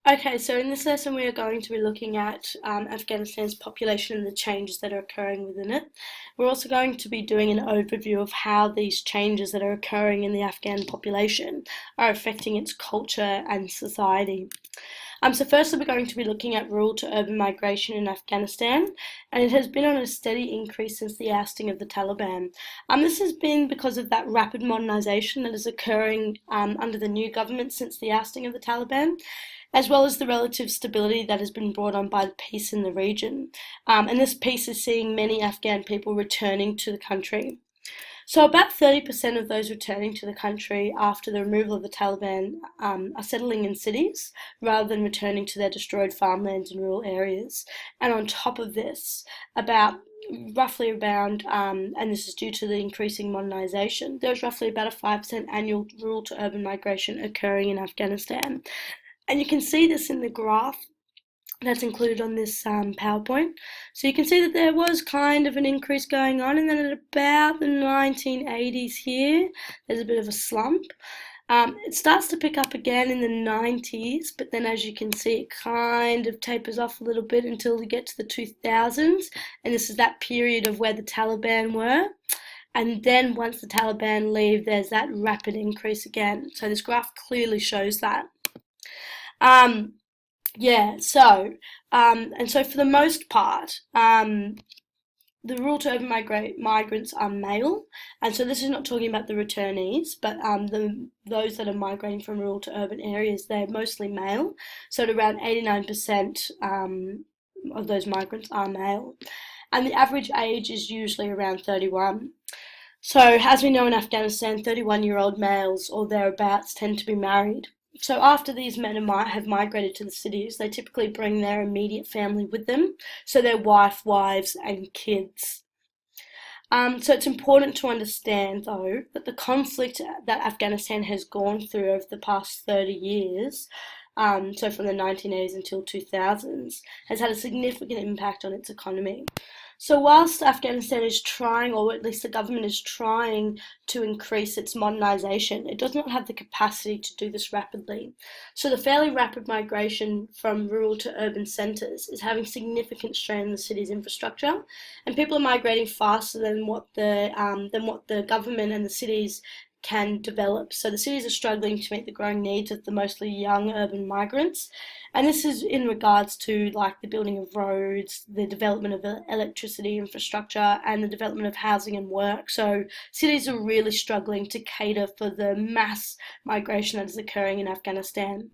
Okay, so in this lesson, we are going to be looking at Afghanistan's population and the changes that are occurring within it. We're also going to be doing an overview of how these changes that are occurring in the Afghan population are affecting its culture and society. So firstly, we're going to be looking at rural to urban migration in Afghanistan, and it has been on a steady increase since the ousting of the Taliban. This has been because of that rapid modernisation that is occurring under the new government since the ousting of the Taliban, as well as the relative stability that has been brought on by the peace in the region. And this peace is seeing many Afghan people returning to the country. So about 30% of those returning to the country after the removal of the Taliban are settling in cities rather than returning to their destroyed farmlands and rural areas. And on top of this, roughly around, and this is due to the increasing modernisation, there's roughly about a 5% annual rural to urban migration occurring in Afghanistan. And you can see this in the graph that's included on this PowerPoint. So you can see that there was kind of an increase going on, and then at about the 1980s here, there's a bit of a slump. It starts to pick up again in the 90s, but then as you can see, it kind of tapers off a little bit until we get to the 2000s, and this is that period of where the Taliban were. And then once the Taliban leave, there's that rapid increase again. So this graph clearly shows that. Yeah, so, and so for the most part, the rural to urban migrants are male, and so this is not talking about the returnees, but those that are migrating from rural to urban areas, they're mostly male, so at around 89% of those migrants are male, and the average age is usually around 31. So, as we know in Afghanistan, 31-year-old males or thereabouts tend to be married. So after these men have migrated to the cities, they typically bring their immediate family with them, so their wives, and kids. So it's important to understand, though, that the conflict that Afghanistan has gone through over the past 30 years, so from the 1980s until 2000s, has had a significant impact on its economy. So whilst Afghanistan is trying, or at least the government is trying to increase its modernisation, it does not have the capacity to do this rapidly. So the fairly rapid migration from rural to urban centres is having significant strain on the city's infrastructure, and people are migrating faster than what the government and the cities can develop. So the cities are struggling to meet the growing needs of the mostly young urban migrants. And this is in regards to like the building of roads, the development of electricity infrastructure, and the development of housing and work. So cities are really struggling to cater for the mass migration that is occurring in Afghanistan.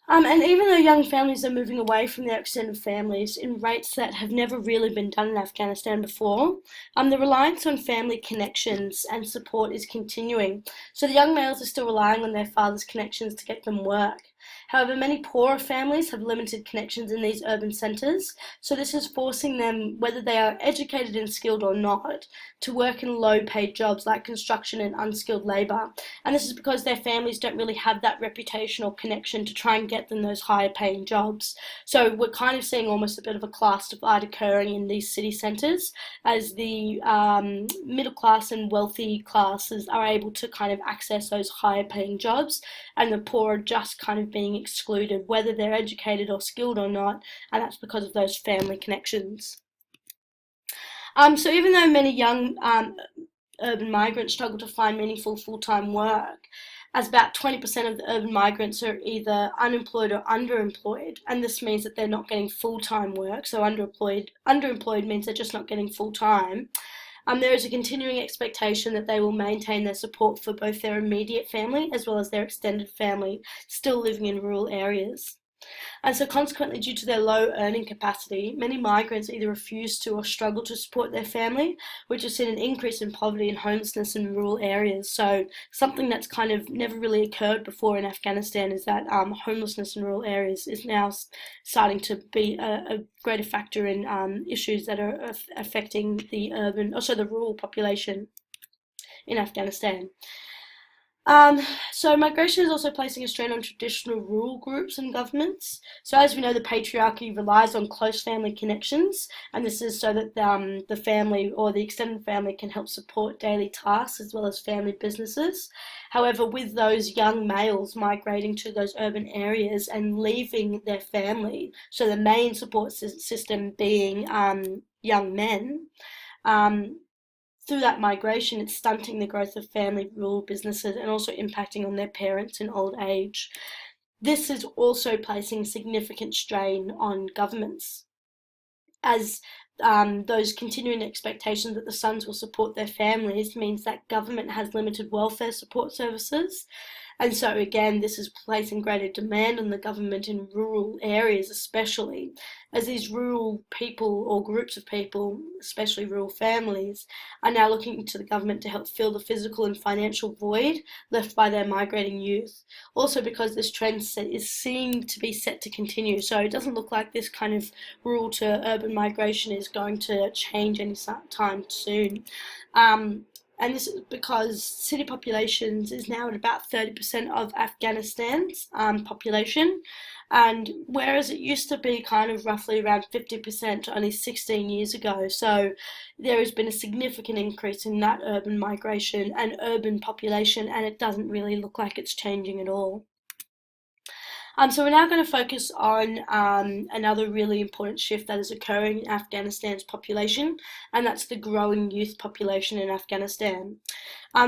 And even though young families are moving away from their extended families in rates that have never really been done in Afghanistan before, the reliance on family connections and support is continuing. So the young males are still relying on their father's connections to get them work. However, many poorer families have limited connections in these urban centres, so this is forcing them, whether they are educated and skilled or not, to work in low-paid jobs like construction and unskilled labour. And this is because their families don't really have that reputational connection to try and get them those higher-paying jobs. So we're kind of seeing almost a bit of a class divide occurring in these city centres, as the middle class and wealthy classes are able to kind of access those higher-paying jobs, and the poor are just kind of being excluded, whether they're educated or skilled or not, and that's because of those family connections. So even though many young urban migrants struggle to find meaningful full-time work, as about 20% of the urban migrants are either unemployed or underemployed, and this means that they're not getting full-time work. So underemployed means they're just not getting full-time. There is a continuing expectation that they will maintain their support for both their immediate family as well as their extended family still living in rural areas. And so consequently, due to their low earning capacity, many migrants either refuse to or struggle to support their family, which has seen an increase in poverty and homelessness in rural areas. So something that's kind of never really occurred before in Afghanistan is that homelessness in rural areas is now starting to be a greater factor in issues that are affecting the rural population in Afghanistan. Um, so migration is also placing a strain on traditional rural groups and governments. So as we know, the patriarchy relies on close family connections, and this is so that the family or the extended family can help support daily tasks as well as family businesses. However, with those young males migrating to those urban areas and leaving their family, so the main support system being young men, um, through that migration, it's stunting the growth of family rural businesses and also impacting on their parents in old age. This is also placing significant strain on governments as those continuing expectations that the sons will support their families means that government has limited welfare support services. And so, again, this is placing greater demand on the government in rural areas, especially as these rural people or groups of people, especially rural families, are now looking to the government to help fill the physical and financial void left by their migrating youth. Also, because this trend is seen to be set to continue, so it doesn't look like this kind of rural to urban migration is going to change any time soon. And this is because city populations is now at about 30% of Afghanistan's population, and whereas it used to be kind of roughly around 50% only 16 years ago, so there has been a significant increase in that urban migration and urban population, and it doesn't really look like it's changing at all. So we're now going to focus on another really important shift that is occurring in Afghanistan's population, and that's the growing youth population in Afghanistan.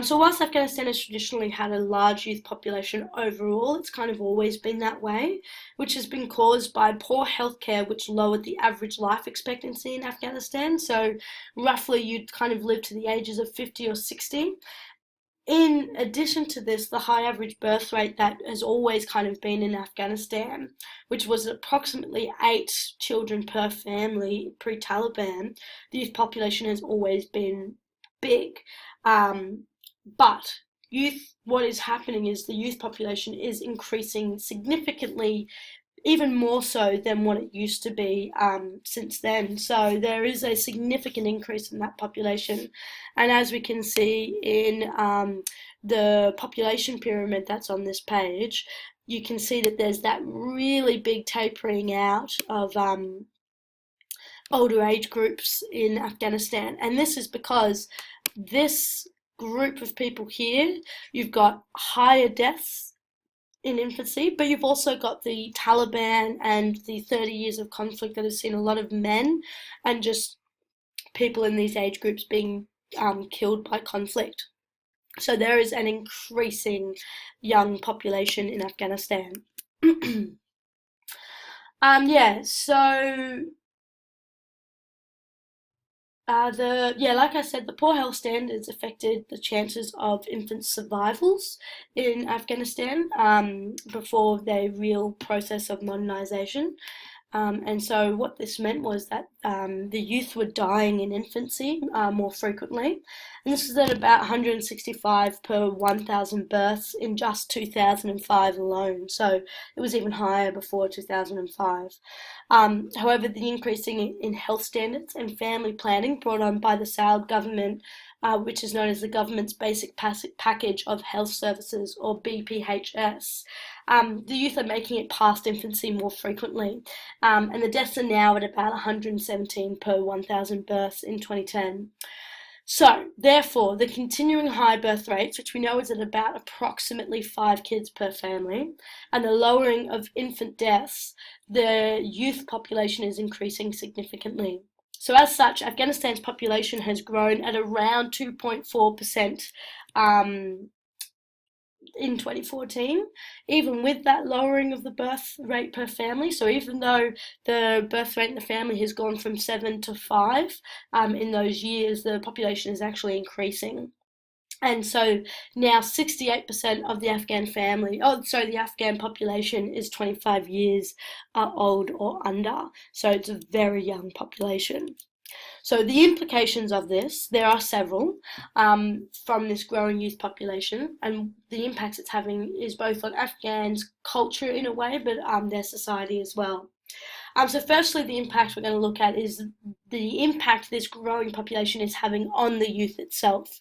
So whilst Afghanistan has traditionally had a large youth population overall, it's kind of always been that way, which has been caused by poor healthcare, which lowered the average life expectancy in Afghanistan. So roughly you'd kind of live to the ages of 50 or 60. In addition to this, the high average birth rate that has always kind of been in Afghanistan, which was approximately 8 children per family pre-Taliban, the youth population has always been big. But what is happening is the youth population is increasing significantly, even more so than what it used to be since then. So there is a significant increase in that population. And as we can see in the population pyramid that's on this page, you can see that there's that really big tapering out of older age groups in Afghanistan. And this is because this group of people here, you've got higher deaths in infancy, but you've also got the Taliban and the 30 years of conflict that has seen a lot of men and just people in these age groups being killed by conflict. So there is an increasing young population in Afghanistan. Yeah, so like I said, the poor health standards affected the chances of infant survivals in Afghanistan before the real process of modernisation. And so what this meant was that the youth were dying in infancy more frequently. And this is at about 165 per 1,000 births in just 2005 alone. So it was even higher before 2005. However, the increasing in health standards and family planning brought on by the Saud government, which is known as the Government's Basic Package of Health Services, or BPHS, the youth are making it past infancy more frequently, and the deaths are now at about 117 per 1,000 births in 2010. So, therefore, the continuing high birth rates, which we know is at about approximately 5 kids per family, and the lowering of infant deaths, the youth population is increasing significantly. So, as such, Afghanistan's population has grown at around 2.4% in 2014, even with that lowering of the birth rate per family. So even though the birth rate in the family has gone from 7 to 5 in those years, the population is actually increasing. And so now 68% of the the Afghan population is 25 years old or under. So it's a very young population. So the implications of this, there are several from this growing youth population, and the impacts it's having is both on Afghans' culture in a way, but their society as well. So firstly, the impact we're going to look at is the impact this growing population is having on the youth itself.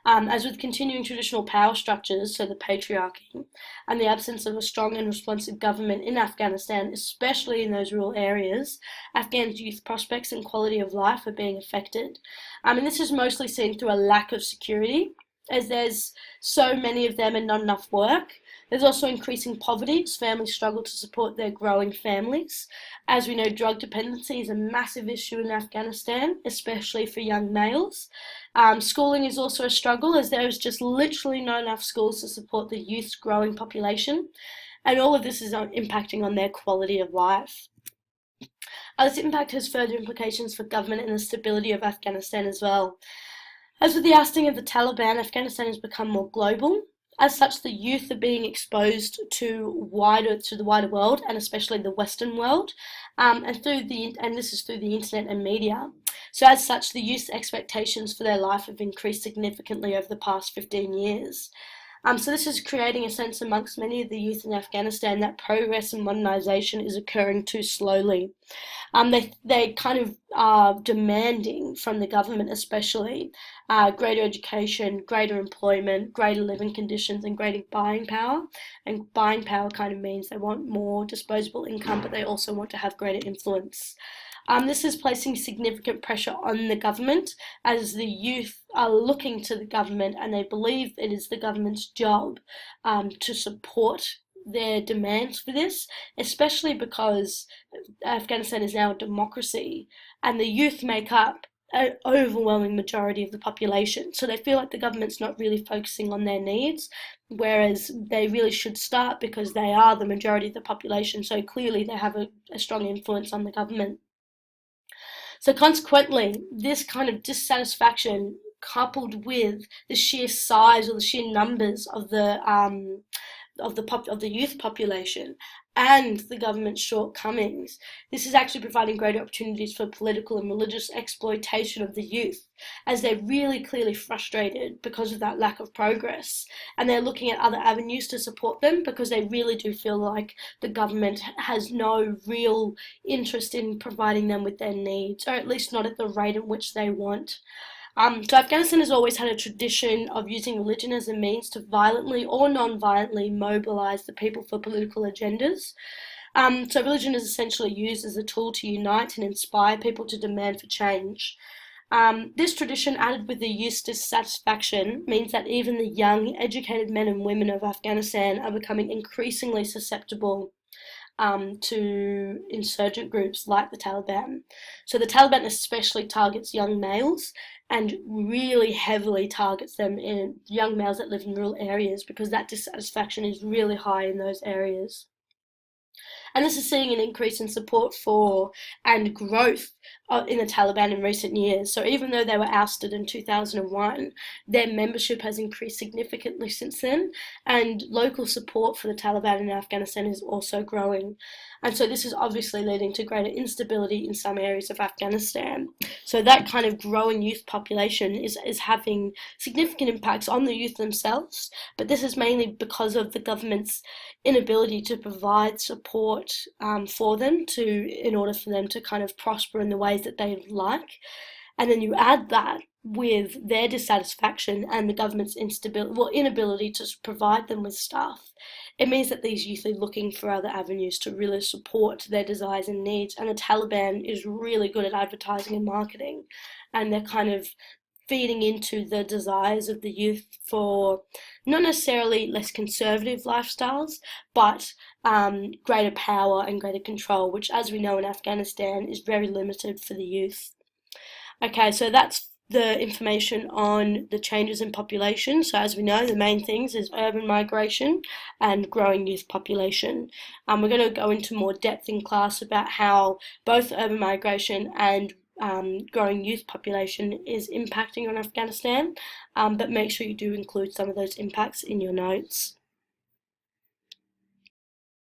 As with continuing traditional power structures, so the patriarchy, and the absence of a strong and responsive government in Afghanistan, especially in those rural areas, Afghan youth prospects and quality of life are being affected. And this is mostly seen through a lack of security, as there's so many of them and not enough work. There's also increasing poverty as families struggle to support their growing families. As we know, drug dependency is a massive issue in Afghanistan, especially for young males. Schooling is also a struggle, as there is just literally not enough schools to support the youth's growing population, and all of this is impacting on their quality of life. This impact has further implications for government and the stability of Afghanistan as well. As with the ousting of the Taliban, Afghanistan has become more global. As such, the youth are being exposed to the wider world, and especially the Western world, and this is through the internet and media. So as such, the youth's expectations for their life have increased significantly over the past 15 years. So this is creating a sense amongst many of the youth in Afghanistan that progress and modernisation is occurring too slowly. They kind of are demanding from the government, especially greater education, greater employment, greater living conditions, and greater buying power. And buying power kind of means they want more disposable income, but they also want to have greater influence. This is placing significant pressure on the government, as the youth are looking to the government and they believe it is the government's job to support their demands for this, especially because Afghanistan is now a democracy and the youth make up an overwhelming majority of the population. So they feel like the government's not really focusing on their needs, whereas they really should start, because they are the majority of the population. So clearly they have a strong influence on the government. So consequently, this kind of dissatisfaction, coupled with the sheer size or the sheer numbers of the youth population and the government's shortcomings, this is actually providing greater opportunities for political and religious exploitation of the youth, as they're really clearly frustrated because of that lack of progress, and they're looking at other avenues to support them, because they really do feel like the government has no real interest in providing them with their needs, or at least not at the rate at which they want. So Afghanistan has always had a tradition of using religion as a means to violently or non-violently mobilise the people for political agendas. So religion is essentially used as a tool to unite and inspire people to demand for change. This tradition, added with the youth's dissatisfaction, means that even the young, educated men and women of Afghanistan are becoming increasingly susceptible to insurgent groups like the Taliban. So the Taliban especially targets young males, and really heavily targets them in young males that live in rural areas, because that dissatisfaction is really high in those areas. And this is seeing an increase in support for and growth in the Taliban in recent years. So even though they were ousted in 2001, their membership has increased significantly since then, and local support for the Taliban in Afghanistan is also growing. And so this is obviously leading to greater instability in some areas of Afghanistan. So that kind of growing youth population is having significant impacts on the youth themselves, but this is mainly because of the government's inability to provide support for them in order for them to kind of prosper in the ways that they like. And then you add that with their dissatisfaction and the government's inability to provide them with stuff. It means that these youth are looking for other avenues to really support their desires and needs, and the Taliban is really good at advertising and marketing, and they're kind of feeding into the desires of the youth for not necessarily less conservative lifestyles, but greater power and greater control, which, as we know in Afghanistan, is very limited for the youth. Okay, so that's the information on the changes in population. So as we know, the main things is urban migration and growing youth population. We're going to go into more depth in class about how both urban migration and growing youth population is impacting on Afghanistan, but make sure you do include some of those impacts in your notes.